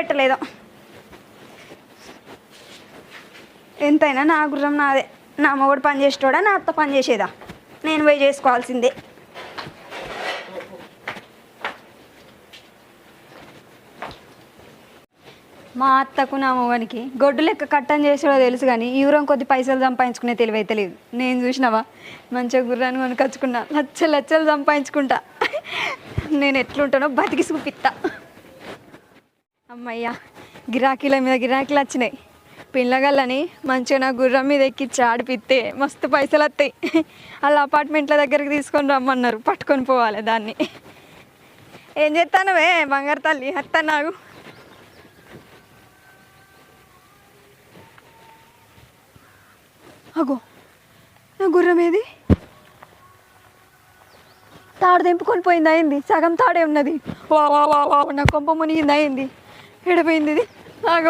పెట్టలేదో ఎంతైనా నా గుర్రం నాదే. నా మొగుడు పని చేసేటోడా, నా అత్త పని చేసేదా? నేను పోయి చేసుకోవాల్సిందే. మా అత్తకు నా మొగనికి గొడ్డు లెక్క కట్టం చేసేదో తెలుసు కానీ యూరం కొద్ది పైసలు సంపాదించుకునే తెలివైతే లేదు. నేను చూసినావా మంచిగా గుర్రాన్ని కొనుకొచ్చుకున్నా, లచ్చలు లచ్చలు సంపాదించుకుంటా. నేను ఎట్లుంటానో బతికి చూపిస్తా. అమ్మయ్యా, గిరాకీల మీద గిరాకీలు వచ్చినాయి. పిల్లగల్లని మంచిగా నా గుర్రం మీద ఎక్కిచ్చి ఆడిపిస్తే మస్తు పైసలు వస్తాయి. అలా అపార్ట్మెంట్ల దగ్గరికి తీసుకొని రమ్మన్నారు, పట్టుకొని పోవాలి దాన్ని. ఏం చేస్తానవే బంగారు తల్లి? అత్త నాకు అగో నా గుర్రం ఏది? తాడు తెంపుకొని పోయింది అయింది, సగం తాడే ఉన్నది. వా వా వా వా, నా కొంప మునిగింది అయింది. ఎడిపోయింది ఇది? ఆగో